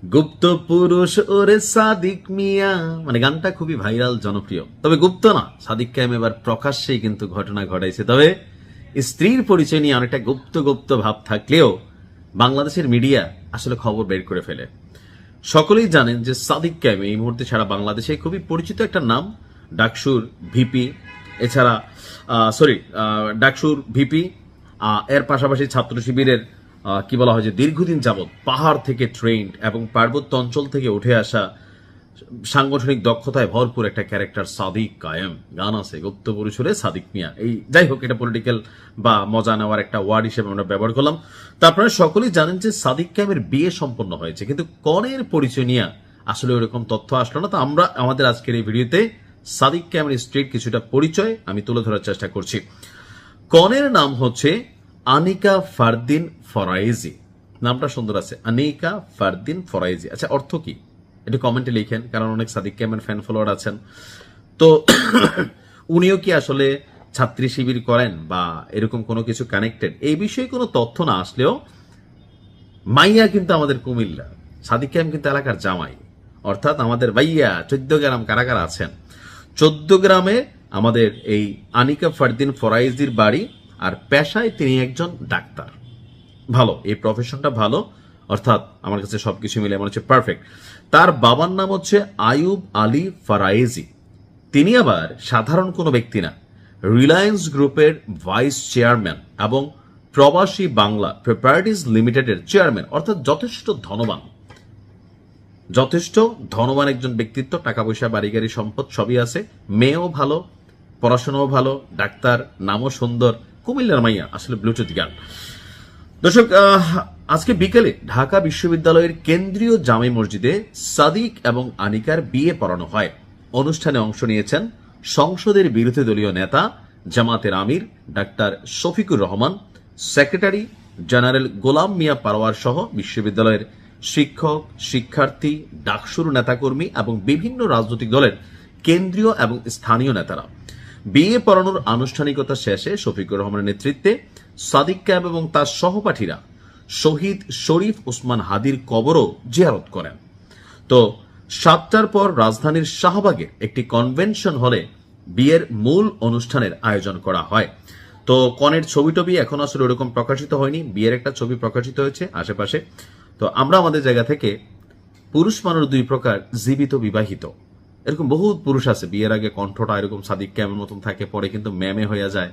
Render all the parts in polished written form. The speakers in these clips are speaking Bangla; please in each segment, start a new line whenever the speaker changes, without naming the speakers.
গুপ্ত পুরুষ ওরে সাদিক মিয়া, মানে গানটা খুবই ভাইরাল, জনপ্রিয়। তবে গুপ্ত না, সাদিক কায়েম এবার প্রকাশ্যেই কিন্তু ঘটনা ঘটাইছে। তবে স্ত্রীর পরিচয় নিয়ে অনেকটা গুপ্ত গুপ্ত ভাব থাকলেও বাংলাদেশের মিডিয়া আসলে খবর বের করে ফেলে। সকলেই জানেন যে সাদিক কায়েম এই মুহূর্তে সারা বাংলাদেশে খুবই পরিচিত একটা নাম। ডাকসুর ভিপি, এছাড়া ডাকসুর ভিপি, এর পাশাপাশি ছাত্র শিবিরের কি বলা হয় যে দীর্ঘদিন যাবৎ পাহাড় থেকে ট্রেন্ড এবং পার্বত্য অঞ্চল থেকে উঠে আসা সাংগঠনিক দক্ষতায় ভরপুর একটা ক্যারেক্টার সাদিক কায়েম। গান আছে গুপ্ত পুরুষরে সাদিক মিয়া। এই যাই হোক, এটা পলিটিক্যাল বা মজা নেওয়ার একটা ওয়ার্ড হিসেবে আমরা ব্যবহার করলাম। তো আপনারা সকলেই জানেন যে সাদিক কায়েমের বিয়ে সম্পন্ন হয়েছে, কিন্তু কনের পরিচয় নিয়ে আসলে ওরকম তথ্য আসলো না। তো আমরা আমাদের আজকের এই ভিডিওতে সাদিক কায়েমের স্ত্রীর কিছুটা পরিচয় আমি তুলে ধরার চেষ্টা করছি। কনের নাম হচ্ছে আনিকা ফারদিন ফরাইজি। নামটা সুন্দর আছে, আনিকা ফারদিন ফরাইজি। আচ্ছা, অর্থ কি একটু কমেন্টে লিখেন, কারণ অনেক সাদিক কায়েমের ফ্যান ফলোয়ার আছেন। তো উনিও কি আসলে ছাত্রী শিবির করেন বা এরকম কোনো কিছু কানেক্টেড, এই বিষয়ে কোনো তথ্য না আসলেও মাইয়া কিন্তু আমাদের কুমিল্লা, সাদিক কায়েম কিন্তু এলাকার জামাই, অর্থাৎ আমাদের ভাইয়া 14 গ্রাম কারা কারা আছেন। 14 গ্রামে আমাদের এই আনিকা ফারদিন ফরাইজির বাড়ি, আর পেশায় তিনি একজন ডাক্তার। ভালো, এই প্রফেশনটা ভালো, অর্থাৎ আমার কাছে সবকিছু মিলে মনে হচ্ছে পারফেক্ট। তার বাবার নাম হচ্ছে আয়ুব আলী ফরাইজি। তিনি আবার সাধারণ কোনো ব্যক্তি না, রিলায়েন্স গ্রুপের ভাইস চেয়ারম্যান এবং প্রবাসী বাংলা প্রপার্টিজ লিমিটেডের চেয়ারম্যান, অর্থাৎ যথেষ্ট ধনবান একজন ব্যক্তিত্ব। টাকা পয়সা, বাড়ি গাড়ি, সম্পদ সবই আছে। মেয়েও ভালো, পড়াশোনাও ভালো, ডাক্তার, নামও সুন্দর, কুমিল্লার মাইয়া, আসলে ব্লুটুথ গান। দর্শক, আজকে বিকেলে ঢাকা বিশ্ববিদ্যালয়ের কেন্দ্রীয় জামে মসজিদে সাদিক এবং আনিকার বিয়ে পড়ানো হয়। অনুষ্ঠানে অংশ নিয়েছেন সংসদের বিরোধী দলীয় নেতা জামাতের আমির doctor Shafiqur Rahman, secretary general Golam Mia Parwar সহ বিশ্ববিদ্যালয়ের শিক্ষক, শিক্ষার্থী, ডাকসুর নেতাকর্মী এবং বিভিন্ন রাজনৈতিক দলের কেন্দ্রীয় এবং স্থানীয় নেতারা। বিয়ে পড়ানোর আনুষ্ঠানিকতা শেষে শফিকুর রহমানের নেতৃত্বে সাদিক কায়েম এবং তার সহপাঠীরা শহীদ শরীফ ওসমান হাদির কবরও জিয়ারত করেন। তো 7টার পর রাজধানীর শাহবাগের একটি কনভেনশন হলে বিয়ের মূল অনুষ্ঠানের আয়োজন করা হয়। তো কনের ছবি টবি এখন আসলে ওরকম প্রকাশিত হয়নি, বিয়ের একটা ছবি প্রকাশিত হয়েছে আশেপাশে। তো আমরা আমাদের জায়গা থেকে পুরুষ মানুষ দুই প্রকার, জীবিত, বিবাহিত। এরকম বহুত পুরুষ আছে বিয়ের আগে কণ্ঠটা এরকম সাদিক কায়েমের মতন থাকে, পরে কিন্তু ম্যামে হয়ে যায়,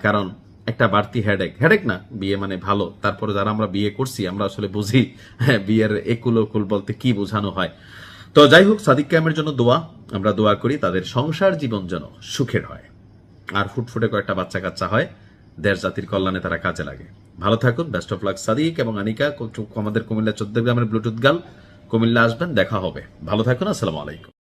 কারণ একটা বাড়তি হেডেক না, বিয়ে মানে ভালো। তারপরে যারা আমরা বিয়ে করছি আমরা আসলে বুঝি বিয়ের একুল ওকুল বলতে কি বোঝানো হয়। তো যাই হোক, সাদিক কায়েমের জন্য আমরা দোয়া করি তাদের সংসার জীবন যেন সুখের হয়, আর ফুটফুটে কয়েকটা বাচ্চা কাচ্চা হয়, দেশ জাতির কল্যাণে তারা কাজে লাগে। ভালো থাকুন, বেস্ট অফ লাক সাদিক এবং আনিকা। আমাদের কুমিল্লা 14 গ্রামের ব্লুটুথ গার্ল, কুমিল্লা আসবেন, দেখা হবে। ভালো থাকুন, আসসালামু আলাইকুম।